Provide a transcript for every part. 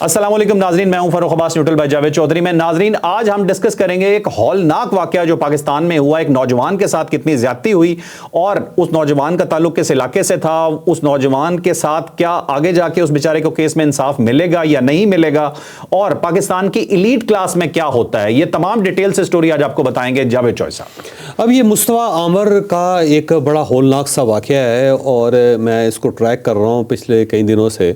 السلام علیکم ناظرین، میں ہوں فاروق عباس نیوٹرل بائی جاوید چودھری میں۔ ناظرین، آج ہم ڈسکس کریں گے ایک ہولناک واقعہ جو پاکستان میں ہوا، ایک نوجوان کے ساتھ کتنی زیادتی ہوئی اور اس نوجوان کا تعلق کس علاقے سے تھا، اس نوجوان کے ساتھ کیا آگے جا کے اس بیچارے کو کیس میں انصاف ملے گا یا نہیں ملے گا، اور پاکستان کی ایلیٹ کلاس میں کیا ہوتا ہے، یہ تمام ڈیٹیل سے سٹوری آج آپ کو بتائیں گے جاوید چوہدری صاحب۔ اب یہ مصطفیٰ عامر کا ایک بڑا ہولناک سا واقعہ ہے اور میں اس کو ٹریک کر رہا ہوں پچھلے کئی دنوں سے،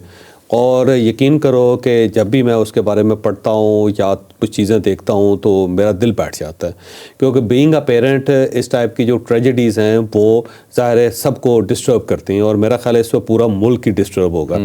اور یقین کرو کہ جب بھی میں اس کے بارے میں پڑھتا ہوں یا کچھ چیزیں دیکھتا ہوں تو میرا دل بیٹھ جاتا ہے، کیونکہ بینگ اے پیرنٹ اس ٹائپ کی جو ٹریجڈیز ہیں وہ ظاہر ہے سب کو ڈسٹرب کرتی ہیں، اور میرا خیال ہے اس پہ پورا ملک ہی ڈسٹرب ہوگا۔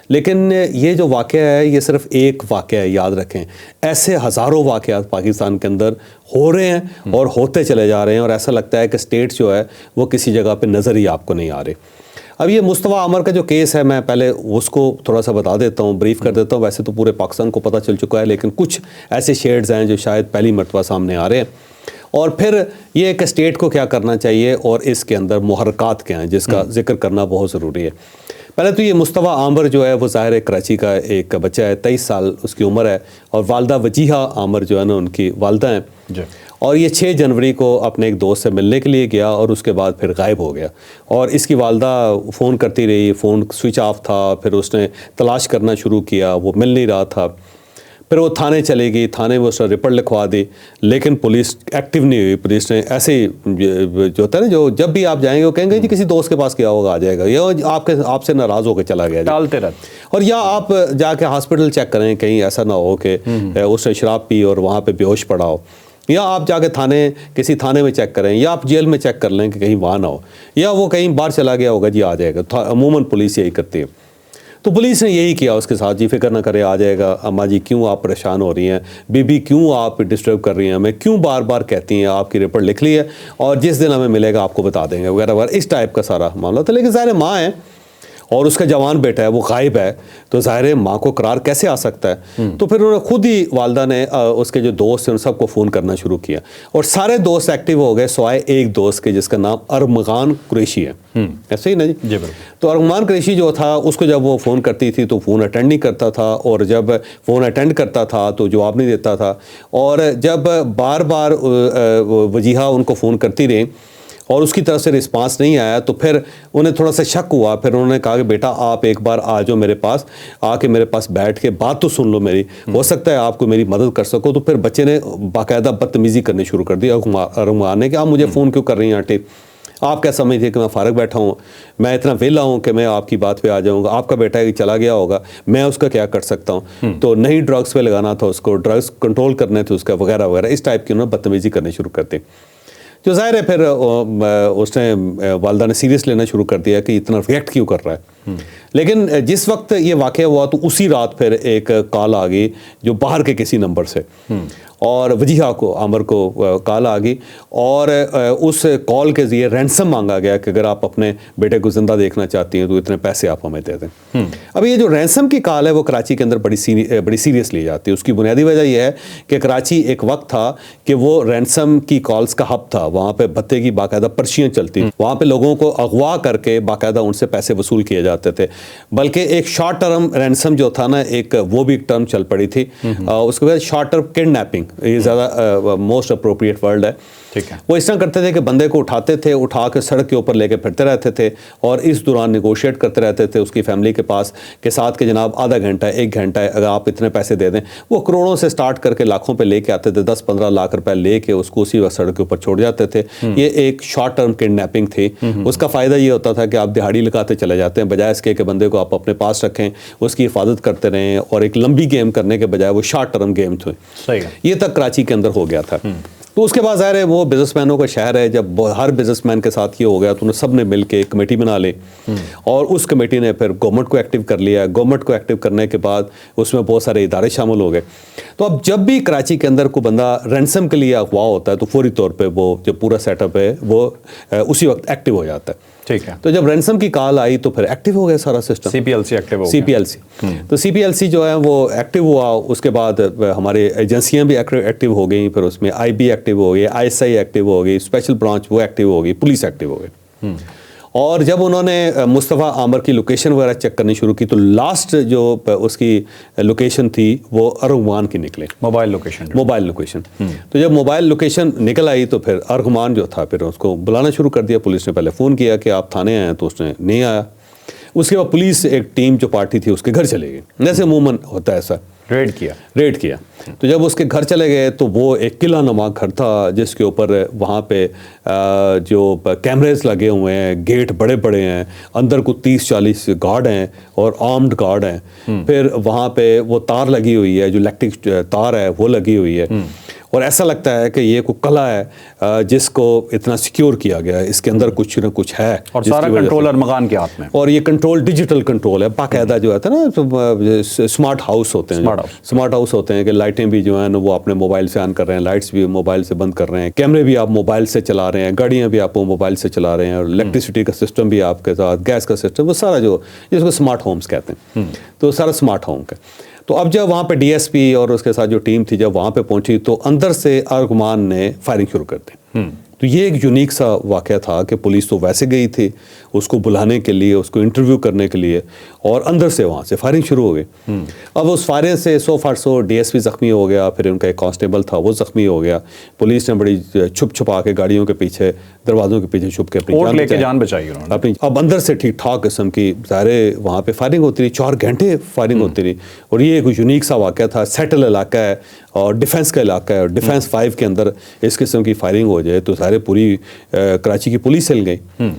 لیکن یہ جو واقعہ ہے یہ صرف ایک واقعہ ہے، یاد رکھیں ایسے ہزاروں واقعات پاکستان کے اندر ہو رہے ہیں اور ہوتے چلے جا رہے ہیں، اور ایسا لگتا ہے کہ اسٹیٹ جو ہے وہ کسی جگہ پہ نظر ہی آپ کو نہیں آ رہے۔ اب یہ مصطفیٰ عامر کا جو کیس ہے، میں پہلے اس کو تھوڑا سا بتا دیتا ہوں، بریف کر دیتا ہوں۔ ویسے تو پورے پاکستان کو پتہ چل چکا ہے، لیکن کچھ ایسے شیڈز ہیں جو شاید پہلی مرتبہ سامنے آ رہے ہیں، اور پھر یہ ایک اسٹیٹ کو کیا کرنا چاہیے اور اس کے اندر محرکات کیا ہیں جس کا ذکر کرنا بہت ضروری ہے۔ پہلے تو یہ مصطفیٰ عامر جو ہے وہ ظاہر ہے کراچی کا ایک بچہ ہے، 23 سال اس کی عمر ہے، اور والدہ وجیحہ عامر جو ہے نا ان کی والدہ ہیں جی۔ اور یہ 6 جنوری کو اپنے ایک دوست سے ملنے کے لیے گیا اور اس کے بعد پھر غائب ہو گیا، اور اس کی والدہ فون کرتی رہی، فون سوئچ آف تھا، پھر اس نے تلاش کرنا شروع کیا، وہ مل نہیں رہا تھا، پھر وہ تھانے چلے گئی، تھانے میں اس نے رپورٹ لکھوا دی، لیکن پولیس ایکٹیو نہیں ہوئی۔ پولیس نے ایسے ہی جو ہوتا ہے نا، جو جب بھی آپ جائیں گے وہ کہیں گے جی کسی دوست کے پاس گیا ہوگا، آ جائے گا، یا آپ سے ناراض ہو کے چلا گیا، ٹالتے رہتے، اور یا آپ جا کے ہاسپٹل چیک کریں، کہیں ایسا نہ ہو کہ اس نے شراب پی اور وہاں پہ بے ہوش پڑا ہو، یا آپ جا کے کسی تھانے میں چیک کریں، یا آپ جیل میں چیک کر لیں کہ کہیں وہاں نہ ہو، یا وہ کہیں باہر چلا گیا ہوگا جی آ جائے گا۔ عموماً پولیس یہی کرتی ہے، تو پولیس نے یہی کیا اس کے ساتھ، جی فکر نہ کرے آ جائے گا، اماں جی کیوں آپ پریشان ہو رہی ہیں، بی کیوں آپ ڈسٹرب کر رہی ہیں ہمیں، کیوں بار بار کہتی ہیں، آپ کی رپورٹ لکھ لی ہے اور جس دن ہمیں ملے گا آپ کو بتا دیں گے وغیرہ وغیرہ، اس ٹائپ کا سارا معاملہ تھا۔ لیکن ظاہر ماں ہے اور اس کا جوان بیٹا ہے وہ غائب ہے، تو ظاہر ماں کو قرار کیسے آ سکتا ہے؟ تو پھر انہوں نے خود ہی والدہ نے اس کے جو دوست ہیں ان سب کو فون کرنا شروع کیا، اور سارے دوست ایکٹیو ہو گئے سوائے ایک دوست کے جس کا نام ارمغان قریشی ہے، ایسے ہی نا جی۔ تو ارمغان قریشی جو تھا اس کو جب وہ فون کرتی تھی تو فون اٹینڈ نہیں کرتا تھا، اور جب فون اٹینڈ کرتا تھا تو جواب نہیں دیتا تھا، اور جب بار بار وجیحہ ان کو فون کرتی رہی اور اس کی طرف سے رسپانس نہیں آیا، تو پھر انہیں تھوڑا سا شک ہوا، پھر انہوں نے کہا کہ بیٹا آپ ایک بار آ جاؤ میرے پاس، آ کے میرے پاس بیٹھ کے بات تو سن لو میری، ہو سکتا ہے آپ کو میری مدد کر سکو۔ تو پھر بچے نے باقاعدہ بدتمیزی کرنی شروع کر دی، ارمغان نے کہ آپ مجھے فون کیوں کر رہی ہیں آنٹی، آپ کیا سمجھتے کہ میں فارغ بیٹھا ہوں، میں اتنا ویلا ہوں کہ میں آپ کی بات پہ آ جاؤں گا، آپ کا بیٹا ہے چلا گیا ہوگا، میں اس کا کیا کر سکتا ہوں، تو نہیں ڈرگس پہ لگانا تھا اس کو، ڈرگس کنٹرول کرنے تھے اس کا وغیرہ وغیرہ، اس ٹائپ کی انہوں نے بدتمیزی کرنی شروع کر دی۔ جو ظاہر ہے پھر اس نے والدہ نے سیریس لینا شروع کر دیا کہ اتنا ریئیکٹ کیوں کر رہا ہے۔ لیکن جس وقت یہ واقعہ ہوا تو اسی رات پھر ایک کال آ گئی جو باہر کے کسی نمبر سے، اور وجیحہ کو عامر کو کال آ گئی، اور اس کال کے ذریعے رینسم مانگا گیا کہ اگر آپ اپنے بیٹے کو زندہ دیکھنا چاہتی ہیں تو اتنے پیسے آپ ہمیں دے دیں۔ اب یہ جو رینسم کی کال ہے وہ کراچی کے اندر بڑی سیریس لی جاتی ہے۔ اس کی بنیادی وجہ یہ ہے کہ کراچی ایک وقت تھا کہ وہ رینسم کی کالز کا ہب تھا، وہاں پہ بھتے کی باقاعدہ پرچیاں چلتی، وہاں پہ لوگوں کو اغوا کر کے باقاعدہ ان سے پیسے وصول کیے جاتے تھے، بلکہ ایک شارٹ ٹرم رینسم جو تھا نا، ایک وہ بھی ٹرم چل پڑی تھی، اس کے بعد شارٹ ٹرم کڈنیپنگ، یہ زیادہ موسٹ اپروپریٹ ورڈ ہے۔ وہ اس طرح کرتے تھے کہ بندے کو اٹھاتے تھے، اٹھا کے سڑک کے اوپر لے کے پھرتے رہتے تھے، اور اس دوران نیگوشیٹ کرتے رہتے تھے اس کی فیملی کے پاس کہ ساتھ کہ جناب آدھا گھنٹہ 1 گھنٹہ ہے، اگر آپ اتنے پیسے دے دیں، وہ کروڑوں سے سٹارٹ کر کے لاکھوں پہ لے کے آتے تھے، 10-15 لاکھ روپے لے کے اس کو اسی وقت سڑک کے اوپر چھوڑ جاتے تھے۔ یہ ایک شارٹ ٹرم کڈنیپنگ تھی۔ اس کا فائدہ یہ ہوتا تھا کہ آپ دہاڑی لگاتے چلے جاتے ہیں، بجائے اس کے کہ بندے کو آپ اپنے پاس رکھیں، اس کی حفاظت کرتے رہیں، اور ایک لمبی گیم کرنے کے بجائے وہ شارٹ ٹرم گیم تھے۔ یہ تک کراچی کے اندر ہو گیا تھا۔ تو اس کے بعد ظاہر ہے وہ بزنس مینوں کا شہر ہے، جب ہر بزنس مین کے ساتھ یہ ہو گیا تو انہوں سب نے مل کے ایک کمیٹی بنا لی، اور اس کمیٹی نے پھر گورنمنٹ کو ایکٹیو کر لیا۔ گورنمنٹ کو ایکٹیو کرنے کے بعد اس میں بہت سارے ادارے شامل ہو گئے۔ تو اب جب بھی کراچی کے اندر کوئی بندہ رینسم کے لیے اغوا ہوتا ہے تو فوری طور پہ وہ جو پورا سیٹ اپ ہے وہ اسی وقت ایکٹیو ہو جاتا ہے۔ ٹھیک ہے، تو جب رینسم کی کال آئی تو پھر ایکٹیو ہو گیا سارا سسٹم، سی پی ایل سی ایکٹیو ہو گیا۔ تو سی پی ایل سی جو ہے وہ ایکٹیو ہوا، اس کے بعد ہمارے ایجنسیاں بھی ایکٹیو ہو گئیں، پھر اس میں آئی بی ایکٹیو ہو گئی، آئی ایس آئی ایکٹیو ہو گئی، اسپیشل برانچ وہ ایکٹیو ہو گئی، پولیس ایکٹیو ہو گئی، اور جب انہوں نے مصطفیٰ عامر کی لوکیشن وغیرہ چیک کرنی شروع کی تو لاسٹ جو اس کی لوکیشن تھی وہ ارغمان کی نکلے، موبائل لوکیشن. تو جب موبائل لوکیشن نکل آئی تو پھر ارغمان جو تھا پھر اس کو بلانا شروع کر دیا. پولیس نے پہلے فون کیا کہ آپ تھانے آئے ہیں، تو اس نے نہیں آیا. اس کے بعد پولیس ایک ٹیم جو پارٹی تھی اس کے گھر چلے گئی، جیسے عموماً ہوتا ہے ایسا، ریڈ کیا. تو جب اس کے گھر چلے گئے تو وہ ایک قلعہ نما گھر تھا جس کے اوپر وہاں پہ جو کیمریز لگے ہوئے ہیں، گیٹ بڑے بڑے ہیں، اندر کو 30-40 گارڈ ہیں اور آرمڈ گارڈ ہیں. پھر وہاں پہ وہ تار لگی ہوئی ہے، جو الیکٹرک تار ہے وہ لگی ہوئی ہے، اور ایسا لگتا ہے کہ یہ کوئی قلعہ ہے جس کو اتنا سیکیور کیا گیا ہے، اس کے اندر کچھ نہ کچھ ہے، اور سارا کنٹرول ارمغان کے ہاتھ میں. اور یہ کنٹرول ڈیجیٹل کنٹرول ہے باقاعدہ، جو ہے نا سمارٹ ہاؤس ہوتے ہیں، سمارٹ ہاؤس ہوتے ہیں کہ لائٹیں بھی جو ہیں وہ اپنے موبائل سے آن کر رہے ہیں، لائٹس بھی موبائل سے بند کر رہے ہیں، کیمرے بھی آپ موبائل سے چلا رہے ہیں، گاڑیاں بھی آپ موبائل سے چلا رہے ہیں، اور الیکٹریسٹی کا سسٹم بھی آپ کے ساتھ، گیس کا سسٹم، وہ سارا جو جس کو سمارٹ ہومز کہتے ہیں، تو سارا سمارٹ ہوم کا. تو اب جب وہاں پہ ڈی ایس پی اور اس کے ساتھ جو ٹیم تھی جب وہاں پہ پہنچی تو اندر سے ارغمان نے فائرنگ شروع کر دی. تو یہ ایک یونیک سا واقعہ تھا کہ پولیس تو ویسے گئی تھی اس کو بلانے کے لیے، اس کو انٹرویو کرنے کے لیے، اور اندر سے وہاں سے فائرنگ شروع ہو گئی. اب اس فائرنگ سے 100 ڈی ایس پی زخمی ہو گیا، پھر ان کا ایک کانسٹیبل تھا وہ زخمی ہو گیا. پولیس نے بڑی چھپا کے گاڑیوں کے پیچھے، دروازوں کے پیچھے چھپ کے اپنی جان بچائی اپنی. اب اندر سے ٹھیک ٹھاک قسم کی ظاہر وہاں پہ فائرنگ ہوتی رہی، 4 گھنٹے فائرنگ ہوتی رہی. اور یہ ایک یونیک سا واقعہ تھا، سیٹل علاقہ ہے اور ڈیفینس کا علاقہ ہے، اور ڈیفینس 5 کے اندر اس قسم کی فائرنگ ہو جائے تو ظاہر پوری کراچی کی پولیس ہل گئی.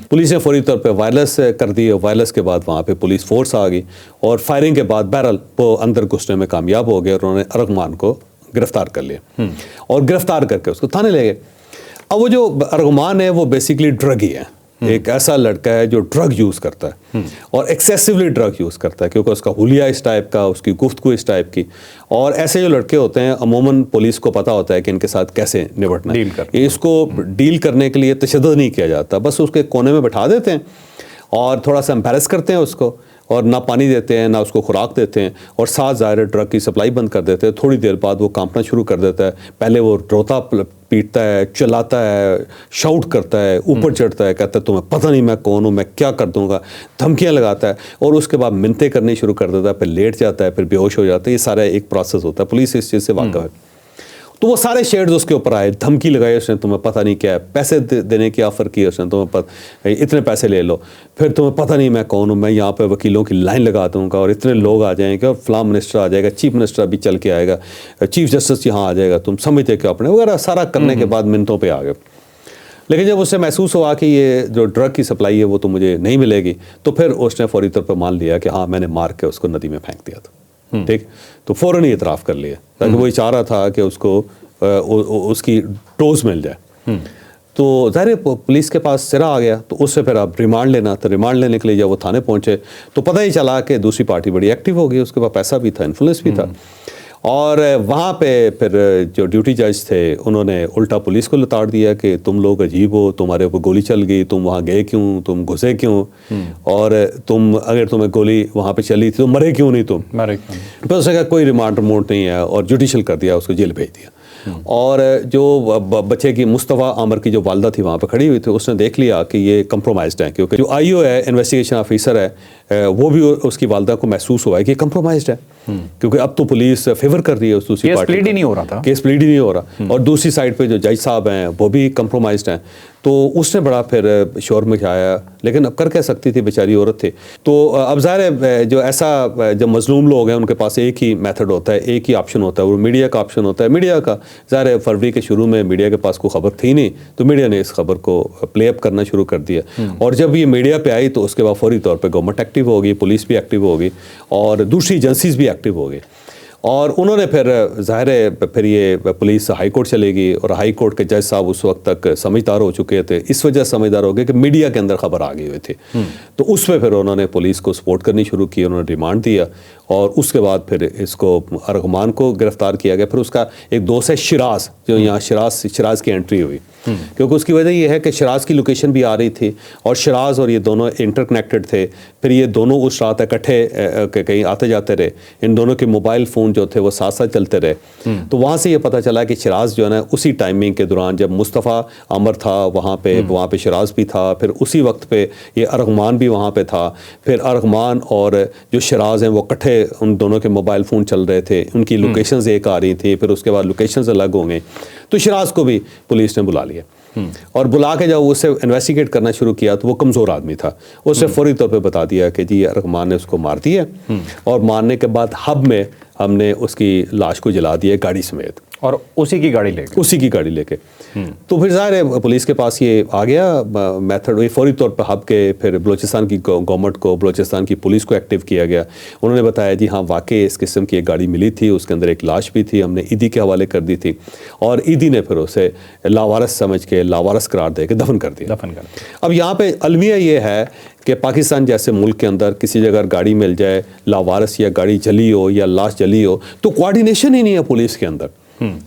پولیس نے فوری طور پہ وائرلیس کر دی، اور وائرلیس کے بعد وہاں پہ پولیس فورس آ گئی، اور فائرنگ کے بعد بہرحال وہ اندر گھسنے میں کامیاب ہو گئے اور انہوں نے ارغمان کو گرفتار کر لیا، اور گرفتار کر کے اس کو تھانے لے گئے. اب وہ جو ارغمان ہے وہ بیسیکلی ڈرگی ہے، ایک ایسا لڑکا ہے جو ڈرگ یوز کرتا ہے، اور ایکسیسولی ڈرگ یوز کرتا ہے، کیونکہ اس کا حلیہ اس ٹائپ کا، اس کی گفتگو اس ٹائپ کی. اور ایسے جو لڑکے ہوتے ہیں عموماً پولیس کو پتہ ہوتا ہے کہ ان کے ساتھ کیسے نپٹنا ہے. اس کو ڈیل کرنے کے لیے تشدد نہیں کیا جاتا، بس اس کے کونے میں بٹھا دیتے ہیں اور تھوڑا سا امبیرس کرتے ہیں اس کو، اور نہ پانی دیتے ہیں نہ اس کو خوراک دیتے ہیں، اور ساتھ ظاہر ڈرگ کی سپلائی بند کر دیتے ہیں. تھوڑی دیر بعد وہ کانپنا شروع کر دیتا ہے، پہلے وہ روتا پیٹتا ہے، چلاتا ہے، شاؤٹ کرتا ہے، اوپر چڑھتا ہے، کہتا ہے تمہیں پتہ نہیں میں کون ہوں، میں کیا کر دوں گا، دھمکیاں لگاتا ہے، اور اس کے بعد منتیں کرنی شروع کر دیتا ہے، پھر لیٹ جاتا ہے، پھر بے ہوش ہو جاتا ہے. یہ سارا ایک پروسیس ہوتا ہے، پولیس اس چیز سے واقف ہے. تو وہ سارے شیڈز اس کے اوپر آئے، دھمکی لگائی اس نے، تمہیں پتہ نہیں کیا ہے، پیسے دینے کی آفر کی اس نے، تمہیں اتنے پیسے لے لو، پھر تمہیں پتہ نہیں میں کون ہوں، میں یہاں پہ وکیلوں کی لائن لگا دوں گا اور اتنے لوگ آ جائیں گے، اور فلاں منسٹر آ جائے گا، چیف منسٹر بھی چل کے آئے گا، چیف جسٹس یہاں آ جائے گا، تم سمجھتے کہ اپنے وغیرہ سارا کرنے کے بعد منتوں پہ آ گئے. لیکن جب اسے محسوس ہوا کہ یہ جو ڈرگ کی سپلائی ہے وہ تو مجھے نہیں ملے گی، تو پھر اس نے فوری طور پہ مان لیا کہ ہاں میں نے مار کے اس کو ندی میں پھینک دیا تھا. ٹھیک، تو فوراً ہی اعتراف کر لیا، تاکہ وہ چاہ رہا تھا کہ اس کو اس کی ڈوز مل جائے. تو ظاہر پولیس کے پاس سرا آ گیا، تو اس سے پھر اب ریمانڈ لینا تھا. ریمانڈ لینے کے لیے جب وہ تھانے پہنچے تو پتہ ہی چلا کہ دوسری پارٹی بڑی ایکٹیو ہو گئی، اس کے پاس پیسہ بھی تھا، انفلوئنس بھی تھا. اور وہاں پہ پھر جو ڈیوٹی جج تھے انہوں نے الٹا پولیس کو لتاڑ دیا کہ تم لوگ عجیب ہو، تمہارے اوپر گولی چل گئی، تم وہاں گئے کیوں، تم گھسے کیوں، اور تم اگر تمہیں گولی وہاں پہ چلی تھی تو مرے کیوں نہیں تم. پھر اس نے کہا کوئی ریمانڈ رمونٹ نہیں ہے، اور جوڈیشل کر دیا، اس کو جیل بھیج دیا. اور جو بچے کی مصطفیٰ عامر کی جو والدہ تھی وہاں پہ کھڑی ہوئی تھی، اس نے دیکھ لیا کہ یہ کمپرومائزڈ ہے، کیونکہ جو آئی او ہے انویسٹیگیشن آفیسر ہے وہ بھی اس کی والدہ کو محسوس ہوا ہے کہ یہ کمپرومائزڈ ہے، کیونکہ اب تو پولیس فیور کر رہی ہے اس دوسری پارٹی، کیس پلیڈ ہی نہیں ہو رہا تھا، کیس پلیڈ ہی نہیں ہو رہا. اور دوسری سائڈ پہ جو جج صاحب ہیں وہ بھی کمپرومائزڈ ہیں. تو اس نے بڑا پھر شور مچایا، لیکن اب کر کہہ سکتی تھی، بیچاری عورت تھی. تو اب ظاہر ہے جو ایسا جب مظلوم لوگ ہیں ان کے پاس ایک ہی میتھڈ ہوتا ہے، ایک ہی آپشن ہوتا ہے، وہ میڈیا کا آپشن ہوتا ہے. میڈیا کا ظاہر ہے فروری کے شروع میں میڈیا کے پاس کوئی خبر تھی نہیں، تو میڈیا نے اس خبر کو پلے اپ کرنا شروع کر دیا. اور جب یہ میڈیا پہ آئی تو اس کے بعد فوری طور پہ گورنمنٹ ایکٹیو ہو گئی، پولیس بھی ایکٹیو ہو گئی، اور دوسری ایجنسیز بھی ایکٹیو ہو گئی. اور انہوں نے پھر ظاہر ہے پھر یہ پولیس ہائی کورٹ چلے گی، اور ہائی کورٹ کے جج صاحب اس وقت تک سمجھدار ہو چکے تھے، اس وجہ سمجھدار ہو گئے کہ میڈیا کے اندر خبر آ گئی ہوئی تھی. تو اس میں پھر انہوں نے پولیس کو سپورٹ کرنی شروع کی، انہوں نے ریمانڈ دیا، اور اس کے بعد پھر اس کو ارغمان کو گرفتار کیا گیا. پھر اس کا ایک دوست ہے شراز، جو یہاں شراز کی انٹری ہوئی، کیونکہ اس کی وجہ یہ ہے کہ شراز کی لوکیشن بھی آ رہی تھی، اور شراز اور یہ دونوں انٹر کنیکٹڈ تھے. پھر یہ دونوں اس رات اکٹھے کہیں آتے جاتے رہے، ان دونوں کے موبائل فون جو تھے وہ ساتھ ساتھ چلتے رہے. تو وہاں سے یہ پتہ چلا کہ شراز جو ہے نا اسی ٹائمنگ کے دوران جب مصطفیٰ عمر تھا وہاں پہ شراز بھی تھا، پھر اسی وقت پہ یہ ارغمان بھی وہاں پہ تھا. پھر ارغمان اور جو شراز ہیں وہ اکٹھے ان دونوں کے موبائل فون چل رہے تھے، ان کی لوکیشنز ایک آ رہی تھیں، پھر اس کے بعد لوکیشنز الگ ہوں گے. تو شراز کو بھی پولیس نے بلا لیا اور بلا کے جب اسے انویسٹیگیٹ کرنا شروع کیا تو وہ کمزور آدمی تھا. اس نے فوری طور پہ بتا دیا کہ جی ارغمان نے اس کو مار دیا، اور مارنے کے بعد ہب میں ہم نے اس کی لاش کو جلا دیا گاڑی سمیت، اور اسی کی گاڑی لے کے. تو پھر ظاہر ہے پولیس کے پاس یہ آ گیا میتھڈ، فوری طور پر ہب کے پھر بلوچستان کی گورنمنٹ کو، بلوچستان کی پولیس کو ایکٹیو کیا گیا. انہوں نے بتایا جی ہاں واقعی اس قسم کی ایک گاڑی ملی تھی، اس کے اندر ایک لاش بھی تھی، ہم نے ایدی کے حوالے کر دی تھی، اور ایدی نے پھر اسے لاوارث سمجھ کے لاوارث قرار دے کے دفن کر دیا. اب یہاں پہ المیہ یہ ہے کہ پاکستان جیسے ملک کے اندر کسی جگہ گاڑی مل جائے لاوارث، یا گاڑی جلی ہو یا لاش جلی ہو، تو کوارڈینیشن ہی نہیں ہے پولیس کے اندر.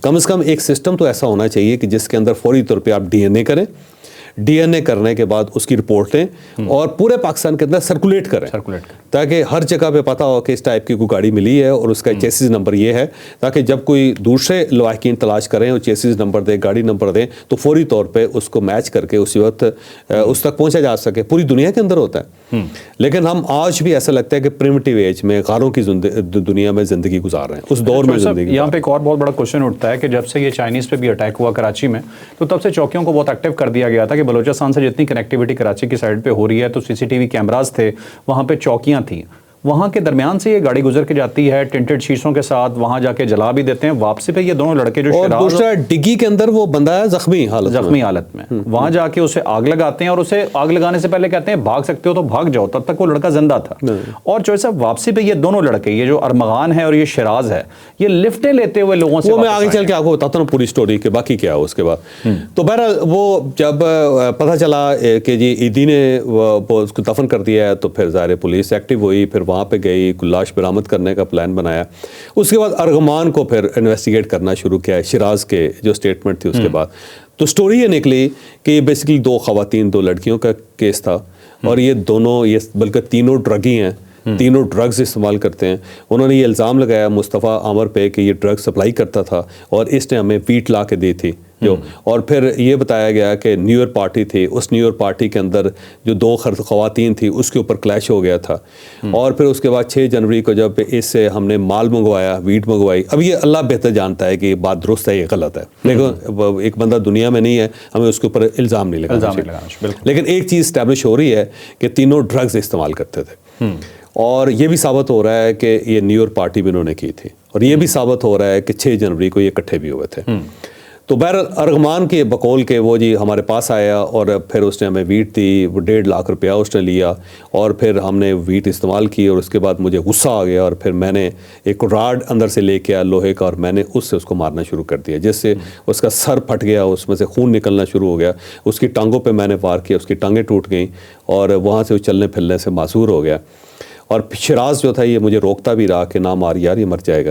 کم از کم ایک سسٹم تو ایسا ہونا چاہیے کہ جس کے اندر فوری طور پہ آپ ڈی این اے کریں، ڈی این اے کرنے کے بعد اس کی رپورٹ لیں اور پورے پاکستان کے اندر سرکولیٹ کریں، تاکہ ہر جگہ پہ پتہ ہو کہ اس ٹائپ کی کوئی گاڑی ملی ہے اور اس کا چیسز نمبر یہ ہے، تاکہ جب کوئی دوسرے لواحقین تلاش کریں اور چیسز نمبر دیں، گاڑی نمبر دیں، تو فوری طور پہ اس کو میچ کر کے اسی وقت اس تک پہنچا جا سکے. پوری دنیا کے اندر ہوتا ہے، لیکن ہم آج بھی ایسا لگتا ہے کہ پریمیٹیو ایج میں غاروں کی دنیا میں زندگی گزار رہے ہیں، اس دور میں زندگی. یہاں پہ ایک اور بہت بڑا کوشچن اٹھتا ہے کہ جب سے یہ چائنیز پہ بھی اٹیک ہوا کراچی میں، تو تب سے چوکیوں کو بہت ایکٹیو کر دیا گیا تھا کہ بلوچستان سے جتنی کنیکٹیوٹی کراچی کی سائڈ پہ ہو رہی ہے تو سی سی ٹی وی کیمراز تھے، وہاں پہ چوکیاں تھیں، وہاں کے درمیان سے یہ گاڑی گزر کے جاتی ہے ٹنٹڈ شیشوں کے ساتھ، وہاں جا کے جلا بھی دیتے ہیں. واپسی پہ یہ دونوں لڑکے جو اور دوسرا ڈگی کے اندر وہ بندہ ہے زخمی حالت میں، وہاں جا کے اسے آگ لگاتے ہیں، اور اسے آگ لگانے سے پہلے کہتے ہیں بھاگ سکتے ہو تو بھاگ جاؤ، تب تک وہ لڑکا زندہ تھا. اور جو صاحب واپسی پہ یہ دونوں لڑکے، یہ جو ارمغان ہے اور یہ شراز ہے، یہ لفٹیں لیتے ہوئے لوگوں سے، وہ میں آگے چل کے آپ کو بتاتا ہوں پوری سٹوری کہ باقی کیا ہے اس کے بعد. تو بہرحال وہ جب پتہ چلا کہ جی ایدی نے اس کو دفن کر دیا ہے، تو پھر ظاہر پولیس ایکٹیو ہوئی، پھر وہاں پہ گئی، لاش برآمد کرنے کا پلان بنایا. اس کے بعد ارغمان کو پھر انویسٹیگیٹ کرنا شروع کیا شراز کے جو سٹیٹمنٹ تھی اس کے بعد. تو سٹوری یہ نکلی کہ یہ بیسیکلی دو خواتین، دو لڑکیوں کا کیس تھا، اور یہ دونوں، یہ بلکہ تینوں ڈرگی ہیں، تینوں ڈرگز استعمال کرتے ہیں. انہوں نے یہ الزام لگایا مصطفیٰ عمر پہ کہ یہ ڈرگ سپلائی کرتا تھا اور اس نے ہمیں ویٹ لا کے دی تھی جو. اور پھر یہ بتایا گیا کہ نیو ایئر پارٹی تھی، اس نیو ایئر پارٹی کے اندر جو دو خواتین تھی اس کے اوپر کلیش ہو گیا تھا. اور پھر اس کے بعد 6 جنوری کو جب اس سے ہم نے مال منگوایا، ویٹ منگوائی. اب یہ اللہ بہتر جانتا ہے کہ یہ بات درست ہے یہ غلط ہے، لیکن ایک بندہ دنیا میں نہیں ہے، ہمیں اس کے اوپر الزام نہیں لگانا. لیکن ایک چیز اسٹیبلش ہو رہی ہے کہ تینوں ڈرگز استعمال کرتے تھے، اور یہ بھی ثابت ہو رہا ہے کہ یہ نیو ایئر پارٹی بھی انہوں نے کی تھی، اور یہ بھی ثابت ہو رہا ہے کہ 6 جنوری کو یہ اکٹھے بھی ہوئے تھے. تو بہرحال ارغمان کے بقول کے وہ جی ہمارے پاس آیا، اور پھر اس نے ہمیں ویٹ دی، وہ 1.5 لاکھ روپیہ اس نے لیا، اور پھر ہم نے ویٹ استعمال کی. اور اس کے بعد مجھے غصہ آ گیا، اور پھر میں نے ایک راڈ اندر سے لے کے آیا لوہے کا، اور میں نے اس سے اس کو مارنا شروع کر دیا، جس سے اس کا سر پھٹ گیا، اس میں سے خون نکلنا شروع ہو گیا. اس کی ٹانگوں پہ میں نے وار کیا، اس کی ٹانگیں ٹوٹ گئیں، اور وہاں سے وہ چلنے پھرنے سے معذور ہو گیا. اور شراز جو تھا یہ مجھے روکتا بھی رہا کہ نہ مار یار، یہ مر جائے گا،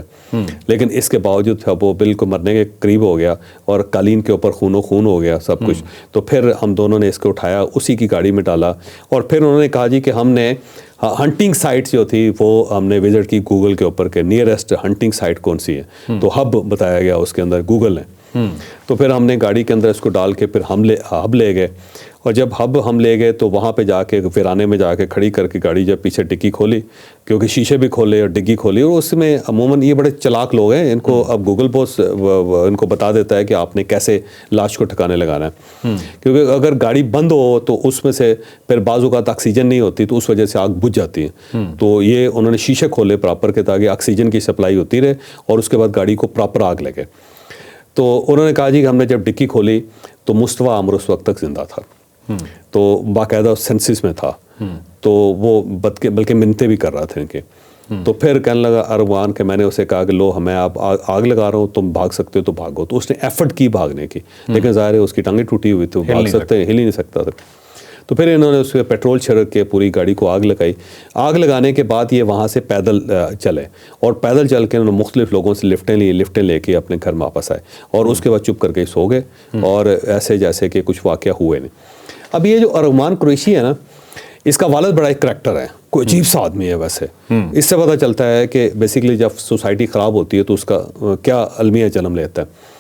لیکن اس کے باوجود تھا وہ بالکل مرنے کے قریب ہو گیا، اور قالین کے اوپر خون و خون ہو گیا سب کچھ. تو پھر ہم دونوں نے اس کو اٹھایا، اسی کی گاڑی میں ڈالا، اور پھر انہوں نے کہا جی کہ ہم نے ہنٹنگ سائٹ جو تھی وہ ہم نے وزٹ کی گوگل کے اوپر کہ نیئرسٹ ہنٹنگ سائٹ کون سی ہے. تو ہب بتایا گیا اس کے اندر گوگل نے. تو پھر ہم نے گاڑی کے اندر اس کو ڈال کے پھر ہب لے گئے. اور جب ہم لے گئے تو وہاں پہ جا کے ویرانے میں جا کے کھڑی کر کے گاڑی جب پیچھے ڈگی کھولی، کیونکہ شیشے بھی کھولے اور ڈگی کھولی. اور اس میں عموماً یہ بڑے چلاک لوگ ہیں، ان کو اب گوگل پوسٹ ان کو بتا دیتا ہے کہ آپ نے کیسے لاش کو ٹھکانے لگانا ہے. کیونکہ اگر گاڑی بند ہو تو اس میں سے پھر بعض اوقات آکسیجن نہیں ہوتی، تو اس وجہ سے آگ بجھ جاتی ہے. تو یہ انہوں نے شیشے کھولے پراپر کے، تاکہ آکسیجن کی سپلائی ہوتی رہے، اور اس کے بعد گاڑی کو پراپر آگ لگے. تو انہوں نے کہا جی کہ ہم نے جب ڈگی کھولی تو مصطفیٰ عمر اس وقت تک زندہ تھا، تو باقاعدہ سینسس میں تھا، تو وہ بلکہ منتیں بھی کر رہا تھا ان کے. تو پھر کہنے لگا ارغمان کہ میں نے اسے کہا کہ لو ہمیں آپ آگ لگا رہا ہوں، تم بھاگ سکتے ہو تو بھاگو. تو اس نے ایفرٹ کی بھاگنے کی، لیکن ظاہر ہے اس کی ٹانگیں ٹوٹی ہوئی تھی، بھاگ سکتے ہل ہی نہیں سکتا تھا. تو پھر انہوں نے اس کے پیٹرول چھڑک کے پوری گاڑی کو آگ لگائی. آگ لگانے کے بعد یہ وہاں سے پیدل چلے، اور پیدل چل کے انہوں نے مختلف لوگوں سے لفٹیں لے کے اپنے گھر واپس آئے، اور اس کے بعد چپ کر کے سو گئے، اور ایسے جیسے کہ کچھ واقعہ ہوئے نہیں. اب یہ جو ارغمان قریشی ہے نا، اس کا والد بڑا ایک کریکٹر ہے, کوئی عجیب سا آدمی ہے ویسے. اس سے پتہ چلتا ہے کہ بیسیکلی جب سوسائٹی خراب ہوتی ہے تو اس کا کیا المیہ جنم لیتا ہے.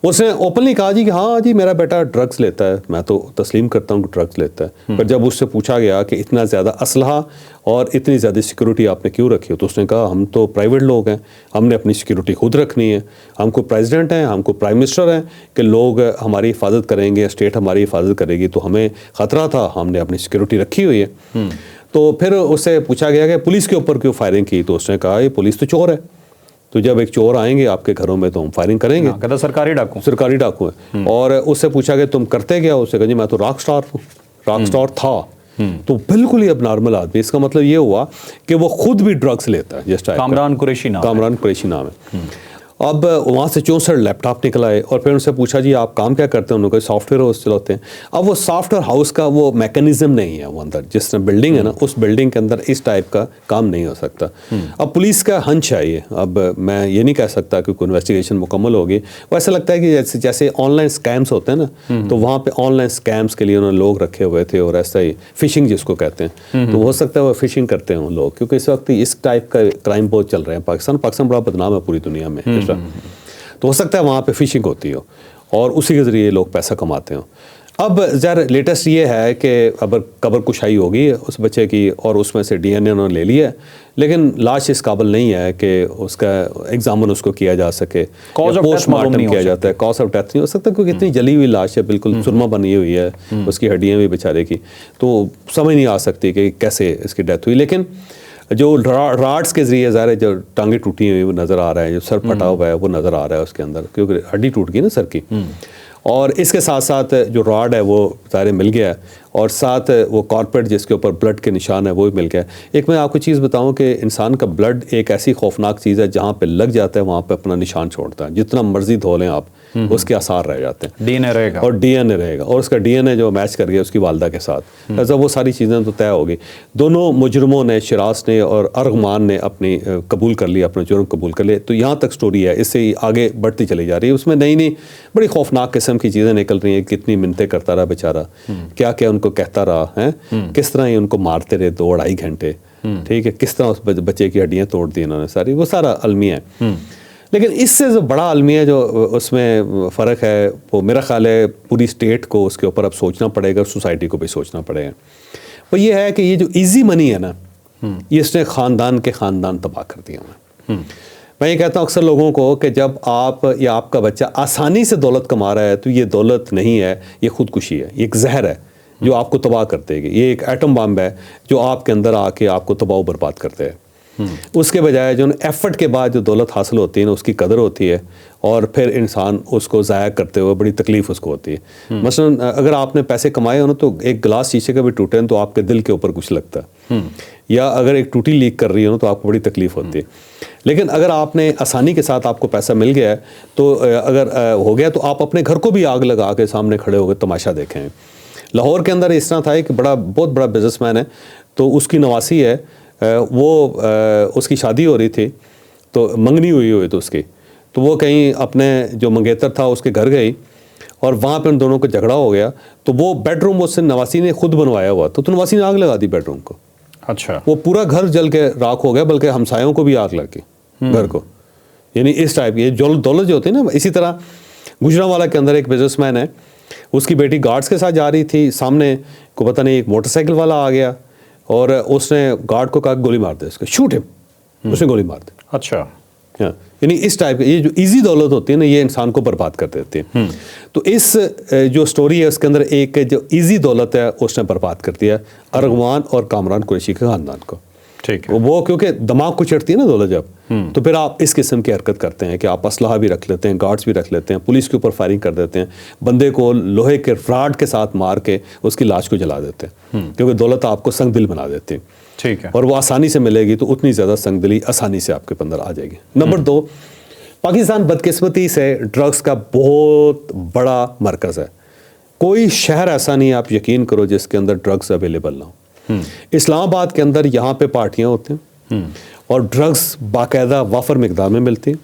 اس نے اوپنلی کہا جی کہ ہاں جی میرا بیٹا ڈرگس لیتا ہے, میں تو تسلیم کرتا ہوں کہ ڈرگس لیتا ہے. پر جب اس سے پوچھا گیا کہ اتنا زیادہ اسلحہ اور اتنی زیادہ سیکورٹی آپ نے کیوں رکھی ہے, تو اس نے کہا ہم تو پرائیویٹ لوگ ہیں, ہم نے اپنی سیکورٹی خود رکھنی ہے. ہم کو پریزیڈنٹ ہیں, ہم کو پرائم منسٹر ہیں کہ لوگ ہماری حفاظت کریں گے, اسٹیٹ ہماری حفاظت کرے گی, تو ہمیں خطرہ تھا, ہم نے اپنی سیکورٹی رکھی ہوئی ہے. تو پھر اس سے پوچھا گیا کہ پولیس کے اوپر کیوں فائرنگ کی, تو اس نے کہا یہ پولیس تو چور ہے, تو جب ایک چور آئیں گے آپ کے گھروں میں تو ہم فائرنگ کریں گے. کہتا سرکاری ڈاکو ہیں. اور اس سے پوچھا کہ تم کرتے کیا, اس سے کہا جی میں تو راک سٹار تھا. تو بالکل ہی اب نارمل آدمی. اس کا مطلب یہ ہوا کہ وہ خود بھی ڈرگس لیتا ہے. جس کامران قریشی نام ہے. اب وہاں سے 64 لیپ ٹاپ نکل آئے اور پھر ان سے پوچھا جی آپ کام کیا کرتے ہیں, انہوں نے کہا سافٹ ویئر ہاؤس چلاتے ہیں. اب وہ سافٹ ویئر ہاؤس کا وہ میکینزم نہیں ہے, وہ اندر جس طرح بلڈنگ ہے نا, اس بلڈنگ کے اندر اس ٹائپ کا کام نہیں ہو سکتا. اب پولیس کا ہنچ ہے یہ, اب میں یہ نہیں کہہ سکتا کہ کوئی انویسٹیگیشن مکمل ہوگی. وہ ایسا لگتا ہے کہ جیسے آن لائن اسکیمس ہوتے ہیں نا, تو وہاں پہ آن لائن اسکیمس کے لیے انہوں نے لوگ رکھے ہوئے تھے, اور ایسا ہی فشنگ جس کو کہتے ہیں, تو ہو سکتا ہے وہ فشنگ کرتے ہیں لوگ, کیونکہ اس وقت اس ٹائپ کا کرائم بہت چل رہے ہیں. پاکستان بڑا بدنام ہے پوری دنیا میں, تو ہو سکتا ہے وہاں پہ فشنگ ہوتی ہو اور اسی کے ذریعے لوگ پیسہ کماتے ہوں. اب ظاہر لیٹسٹ یہ ہے کہ قبر کشائی ہوگی اس بچے کی, اور اس میں سے ڈی این اے انہوں نے لے لیا ہے, لیکن لاش اس قابل نہیں ہے کہ اس کا ایگزامن اس کو کیا جا سکے, پوسٹ مارٹم کیا جاتا ہے. کاز آف ڈیتھ نہیں ہو سکتا کیونکہ اتنی جلی ہوئی لاش ہے, بالکل سرما بنی ہوئی ہے, اس کی ہڈیاں بھی بیچارے کی, تو سمجھ نہیں آ سکتی کہ کیسے اس کی ڈیتھ ہوئی. لیکن جو راڈس کے ذریعے ظاہر ہے جو ٹانگیں ٹوٹی ہوئی وہ نظر آ رہا ہے, جو سر پھٹا ہوا ہے وہ نظر آ رہا ہے اس کے اندر, کیونکہ ہڈی ٹوٹ گئی نا سر کی. اور اس کے ساتھ ساتھ جو راڈ ہے وہ ظاہر مل گیا ہے, اور ساتھ وہ کارپیٹ جس کے اوپر بلڈ کے نشان ہے وہ بھی مل گیا. ایک میں آپ کو چیز بتاؤں کہ انسان کا بلڈ ایک ایسی خوفناک چیز ہے, جہاں پہ لگ جاتا ہے وہاں پہ اپنا نشان چھوڑتا ہے. جتنا مرضی دھو لیں آپ, اس کے آثار رہ جاتے ہیں. ڈی این اے رہے گا, اور ڈی این اے رہے گا, اور اس کا ڈی این اے جو میچ کر گیا اس کی والدہ کے ساتھ, ایسا وہ ساری چیزیں تو طے ہوگی. دونوں مجرموں نے, شراز نے اور ارغمان نے اپنی قبول کر لیا, اپنا جرم قبول کر لیا. تو یہاں تک سٹوری ہے, اس سے آگے بڑھتی چلی جا رہی ہے. اس میں نئی بڑی خوفناک قسم کی چیزیں نکل رہی ہیں. کتنی منتیں کرتا رہا بیچارہ, کیا کیا ان کو کہتا رہا ہے, کس طرح ہی ان کو مارتے رہے 2-2.5 گھنٹے, ٹھیک ہے, کس طرح اس بچے کی ہڈیاں توڑ دی انہوں نے ساری, وہ سارا المیہ ہے. لیکن اس سے جو بڑا المیہ جو اس میں فرق ہے, وہ میرا خیال ہے پوری اسٹیٹ کو اس کے اوپر اب سوچنا پڑے گا, اور سوسائٹی کو بھی سوچنا پڑے گا. وہ یہ ہے کہ یہ جو ایزی منی ہے نا, یہ اس نے خاندان تباہ کر دیا ہوا. میں یہ کہتا ہوں اکثر لوگوں کو کہ جب آپ یا آپ کا بچہ آسانی سے دولت کما رہا ہے, تو یہ دولت نہیں ہے, یہ خودکشی ہے, یہ ایک زہر ہے جو آپ کو تباہ کر دے گی. یہ ایک ایٹم بم ہے جو آپ کے اندر آ کے آپ کو تباہ و برباد کرتے ہیں. اس کے بجائے جو ایفرٹ کے بعد جو دولت حاصل ہوتی ہے نا, اس کی قدر ہوتی ہے, اور پھر انسان اس کو ضائع کرتے ہوئے بڑی تکلیف اس کو ہوتی ہے. مثلا اگر آپ نے پیسے کمائے ہو نا, تو ایک گلاس شیشے کا بھی ٹوٹے نا تو آپ کے دل کے اوپر کچھ لگتا ہے, یا اگر ایک ٹوٹی لیک کر رہی ہو نا تو آپ کو بڑی تکلیف ہوتی ہے. لیکن اگر آپ نے آسانی کے ساتھ آپ کو پیسہ مل گیا ہے, تو اگر ہو گیا تو آپ اپنے گھر کو بھی آگ لگا کے سامنے کھڑے ہو کے تماشا دیکھیں. لاہور کے اندر اس طرح تھا کہ بہت بڑا بزنس مین ہے, تو اس کی نواسی ہے, وہ اس کی شادی ہو رہی تھی, تو منگنی ہوئی تو اس کی, تو وہ کہیں اپنے جو منگیتر تھا اس کے گھر گئی, اور وہاں پہ ان دونوں کو جھگڑا ہو گیا. تو وہ بیڈ روم اس سے نواسی نے خود بنوایا ہوا, تو نواسی نے آگ لگا دی بیڈ روم کو. اچھا, وہ پورا گھر جل کے راکھ ہو گیا, بلکہ ہمسایوں کو بھی آگ لگ گئی گھر کو. یعنی اس ٹائپ کی دولت جو ہوتی ہے نا. اسی طرح گجرانوالہ کے اندر ایک بزنس مین ہے, اس کی بیٹی گارڈز کے ساتھ جا رہی تھی, سامنے کو پتہ نہیں ایک موٹر سائیکل والا آ گیا, اور اس نے گارڈ کو کہا گولی مار دے, اس کو شوٹ ہم, اس نے گولی مار دی. اچھا, یعنی اس ٹائپ کی یہ جو ایزی دولت ہوتی ہے نا, یہ انسان کو برباد کر دیتی ہے. تو اس جو سٹوری ہے اس کے اندر ایک جو ایزی دولت ہے اس نے برباد کر دیا ارغوان اور کامران قریشی کے خاندان کو. ٹھیک ہے, وہ کیونکہ دماغ کو چڑھتی ہے نا دولت جب, تو پھر آپ اس قسم کی حرکت کرتے ہیں کہ آپ اسلحہ بھی رکھ لیتے ہیں, گارڈز بھی رکھ لیتے ہیں, پولیس کے اوپر فائرنگ کر دیتے ہیں, بندے کو لوہے کے راڈ کے ساتھ مار کے اس کی لاش کو جلا دیتے ہیں, کیونکہ دولت آپ کو سنگ دل بنا دیتی ہے. ٹھیک ہے, اور وہ آسانی سے ملے گی تو اتنی زیادہ سنگ دلی آسانی سے آپ کے اندر آ جائے گی. نمبر 2, پاکستان بدقسمتی سے ڈرگس کا بہت بڑا مرکز ہے. کوئی شہر ایسا نہیں, آپ یقین کرو, جس کے اندر ڈرگس اویلیبل نہ ہو. اسلام آباد کے اندر یہاں پہ پارٹیاں ہوتی ہیں, اور ڈرگس باقاعدہ وافر مقدار میں ملتی ہیں,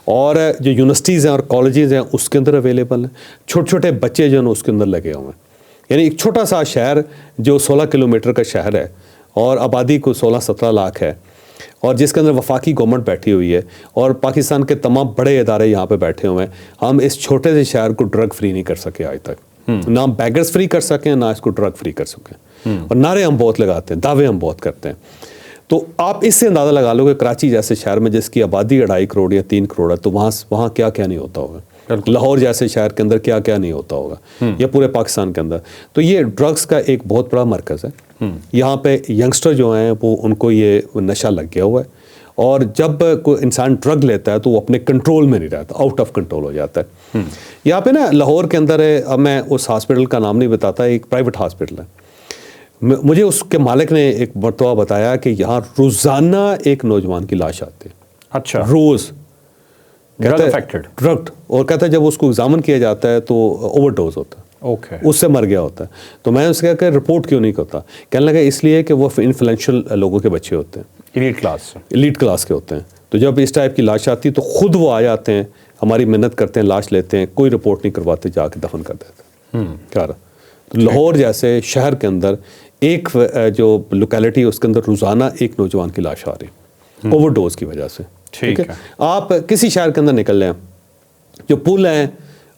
اور جو یونیورسٹیز ہیں اور کالجز ہیں اس کے اندر اویلیبل ہیں. چھوٹے چھوٹے بچے جو ہیں اس کے اندر لگے ہوئے ہیں. یعنی ایک چھوٹا سا شہر جو 16 کلومیٹر کا شہر ہے اور آبادی کو 16-17 لاکھ ہے، اور جس کے اندر وفاقی گورنمنٹ بیٹھی ہوئی ہے اور پاکستان کے تمام بڑے ادارے یہاں پہ بیٹھے ہوئے ہیں، ہم اس چھوٹے سے شہر کو ڈرگ فری نہیں کر سکے آج تک. نہ ہم بیگرز فری کر سکیں، نہ اس کو ڈرگ فری کر سکیں. اور نعرے ہم بہت لگاتے ہیں، دعوے ہم بہت کرتے ہیں. تو آپ اس سے اندازہ لگا لو کہ کراچی جیسے شہر میں جس کی آبادی 2.5 کروڑ یا 3 کروڑ ہے، تو وہاں کیا کیا نہیں ہوتا ہوگا. لاہور جیسے شہر کے اندر کیا کیا نہیں ہوتا ہوگا، یا پورے پاکستان کے اندر. تو یہ ڈرگس کا ایک بہت بڑا مرکز ہے. یہاں پہ ینگسٹر جو ہیں وہ ان کو یہ نشہ لگ گیا ہوا ہے، اور جب کوئی انسان ڈرگ لیتا ہے تو وہ اپنے کنٹرول میں نہیں رہتا، آؤٹ آف کنٹرول ہو جاتا ہے. یہاں پہ نا لاہور کے اندر ہے، اب میں اس ہاسپٹل کا نام نہیں بتاتا، ایک پرائیویٹ ہاسپٹل ہے. مجھے اس کے مالک نے ایک مرتبہ بتایا کہ یہاں روزانہ ایک نوجوان کی لاش آتی ہے. اچھا. روز ڈرگ، اور کہتا ہے جب اس کو ایگزامن کیا جاتا ہے تو اوور ڈوز ہوتا ہے، اس سے مر گیا ہوتا ہے. تو میں نے اس سے کہا کہ رپورٹ کیوں نہیں کرتا؟ کہنے لگا اس لیے کہ وہ انفلوئنشل لوگوں کے بچے ہوتے ہیں، ایلیٹ کلاس کے ہوتے ہیں. تو جب اس ٹائپ کی لاش آتی ہے تو خود وہ آ جاتے ہیں، ہماری محنت کرتے ہیں، لاش لیتے ہیں، کوئی رپورٹ نہیں کرواتے، جا کے دفن کر دیتے ہیں. تو لاہور جیسے شہر کے اندر ایک جو لوکیلٹی ہے اس کے اندر روزانہ ایک نوجوان کی لاش آ رہی اوور ڈوز کی وجہ سے. ٹھیک ہے. آپ کسی شہر کے اندر نکل جائیں، جو پل ہیں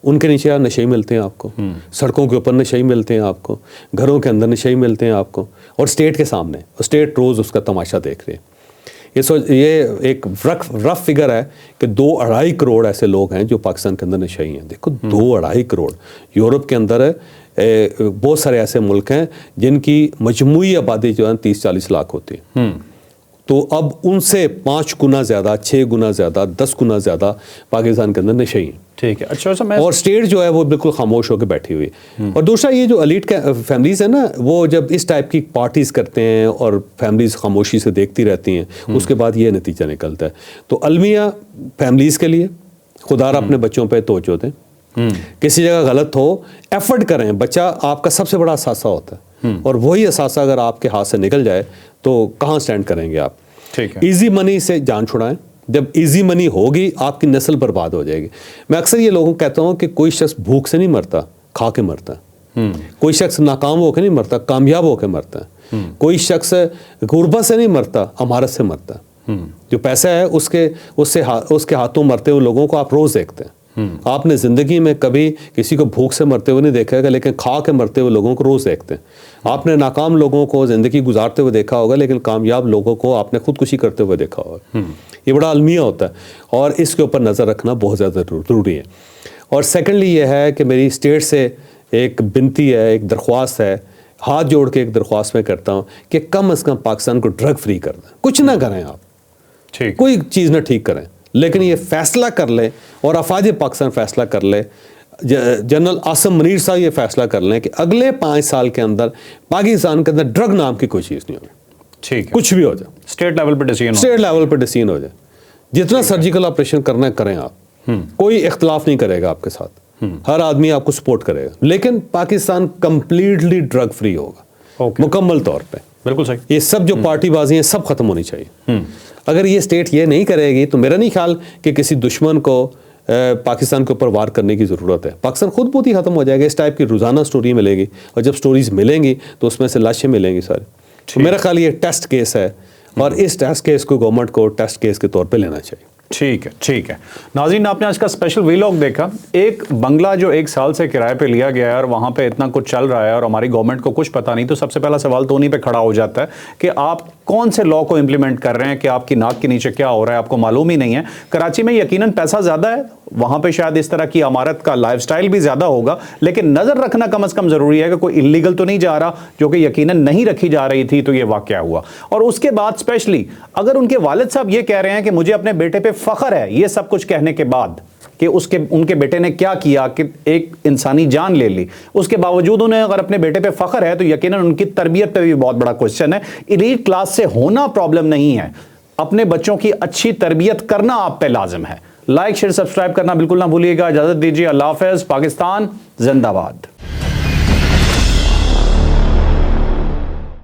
ان کے نیچے نشے ملتے ہیں آپ کو، سڑکوں کے اوپر نشے ملتے ہیں آپ کو، گھروں کے اندر نشے ملتے ہیں آپ کو، اور اسٹیٹ کے سامنے اسٹیٹ روز اس کا تماشا دیکھ رہے ہیں. یہ ایک رف فگر ہے کہ 2.5 کروڑ ایسے لوگ ہیں جو پاکستان کے اندر نشئی ہیں. دیکھو 2.5 کروڑ. یورپ کے اندر بہت سارے ایسے ملک ہیں جن کی مجموعی آبادی جو ہے 30-40 لاکھ ہوتی ہے. تو اب ان سے 5 گنا زیادہ، 6 گنا زیادہ، 10 گنا زیادہ پاکستان کے اندر نشئی ہیں. ٹھیک ہے. اچھا اور اسٹیٹ جو ہے وہ بالکل خاموش ہو کے بیٹھی ہوئی. اور دوسرا یہ جو ایلیٹ فیملیز ہیں نا، وہ جب اس ٹائپ کی پارٹیز کرتے ہیں اور فیملیز خاموشی سے دیکھتی رہتی ہیں، اس کے بعد یہ نتیجہ نکلتا ہے. تو المیہ فیملیز کے لیے خدا را اپنے بچوں پہ توجہ دیں. کسی جگہ غلط ہو ایفرٹ کریں. بچہ آپ کا سب سے بڑا اثاثہ ہوتا ہے، اور وہی اثاثہ اگر آپ کے ہاتھ سے نکل جائے تو کہاں سٹینڈ کریں گے آپ. ایزی منی سے جان چھڑائیں. جب ایزی منی ہوگی آپ کی نسل برباد ہو جائے گی. میں اکثر یہ لوگوں کو کہتا ہوں کہ کوئی شخص بھوک سے نہیں مرتا، کھا کے مرتا ہے. کوئی شخص ناکام ہو کے نہیں مرتا، کامیاب ہو کے مرتا ہے. کوئی شخص غربت سے نہیں مرتا، امارت سے مرتا ہے. جو پیسہ ہے اس کے ہاتھوں مرتے ہوئے لوگوں کو آپ روز دیکھتے ہیں. آپ نے زندگی میں کبھی کسی کو بھوک سے مرتے ہوئے نہیں دیکھا گا، لیکن کھا کے مرتے ہوئے لوگوں کو روز دیکھتے ہیں. آپ نے ناکام لوگوں کو زندگی گزارتے ہوئے دیکھا ہوگا، لیکن کامیاب لوگوں کو آپ نے خودکشی کرتے ہوئے دیکھا ہوگا. یہ بڑا المیہ ہوتا ہے، اور اس کے اوپر نظر رکھنا بہت زیادہ ضروری ہے. اور سیکنڈلی یہ ہے کہ میری اسٹیٹ سے ایک بنتی ہے، ایک درخواست ہے، ہاتھ جوڑ کے ایک درخواست میں کرتا ہوں کہ کم از کم پاکستان کو ڈرگ فری کر دیں. کچھ نہ کریں آپ، کوئی چیز نہ ٹھیک کریں، لیکن یہ فیصلہ کر لیں، اور افواج پاکستان فیصلہ کر لے، جنرل عاصم منیر صاحب یہ فیصلہ کر لیں کہ اگلے 5 سال کے اندر پاکستان کے اندر ڈرگ نام کی کوئی چیز نہیں ہوگی. ٹھیک ہے. کچھ بھی ہو جائے، اسٹیٹ لیول پہ ڈیسیژن ہو جائے. جتنا سرجیکل آپریشن کرنا ہے کریں آپ، کوئی اختلاف نہیں کرے گا آپ کے ساتھ، ہر آدمی آپ کو سپورٹ کرے گا. لیکن پاکستان کمپلیٹلی ڈرگ فری ہوگا، مکمل طور پہ. بالکل صحیح. یہ سب جو پارٹی بازی ہیں سب ختم ہونی چاہیے. اگر یہ اسٹیٹ یہ نہیں کرے گی تو میرا نہیں خیال کہ کسی دشمن کو پاکستان کے اوپر وار کرنے کی ضرورت ہے. پاکستان خود بہت ہی ختم ہو جائے گا. اس ٹائپ کی روزانہ سٹوری ملے گی، اور جب سٹوریز ملیں گی تو اس میں سے لاشیں ملیں گی سارے. تو میرا خیال یہ ٹیسٹ کیس ہے، اور اس ٹیسٹ کیس کو گورنمنٹ کو ٹیسٹ کیس کے طور پہ لینا چاہیے. ٹھیک ہے. ٹھیک ہے. ناظرین، آپ نے آج کا اسپیشل ویلاگ دیکھا. ایک بنگلہ جو 1 سال سے کرائے پہ لیا گیا ہے، اور وہاں پہ اتنا کچھ چل رہا ہے، اور ہماری گورنمنٹ کو کچھ پتہ نہیں. تو سب سے پہلا سوال تو انہیں پہ کھڑا ہو جاتا ہے کہ آپ کون سے لا کو امپلیمنٹ کر رہے ہیں، کہ آپ کی ناک کے نیچے کیا ہو رہا ہے آپ کو معلوم ہی نہیں ہے. کراچی میں یقیناً پیسہ زیادہ ہے، وہاں پہ شاید اس طرح کی عمارت کا لائف سٹائل بھی زیادہ ہوگا، لیکن نظر رکھنا کم از کم ضروری ہے کہ کوئی انلیگل تو نہیں جا رہا، جو کہ یقیناً نہیں رکھی جا رہی تھی. تو یہ واقعہ ہوا. اور اس کے بعد اسپیشلی اگر ان کے والد صاحب یہ کہہ رہے ہیں کہ مجھے اپنے بیٹے پہ فخر ہے، یہ سب کچھ کہنے کے بعد کہ ان کے بیٹے نے کیا کیا کہ ایک انسانی جان لے لی، اس کے باوجود انہیں اگر اپنے بیٹے پہ فخر ہے تو یقیناً ان کی تربیت پہ بھی بہت بڑا کوشچن ہے. ایلیٹ کلاس سے ہونا پرابلم نہیں ہے، اپنے بچوں کی اچھی تربیت کرنا آپ پہ لازم ہے. لائک، شیئر، سبسکرائب کرنا بالکل نہ بھولیے گا. اجازت دیجیے. اللہ حافظ. پاکستان زندہ باد.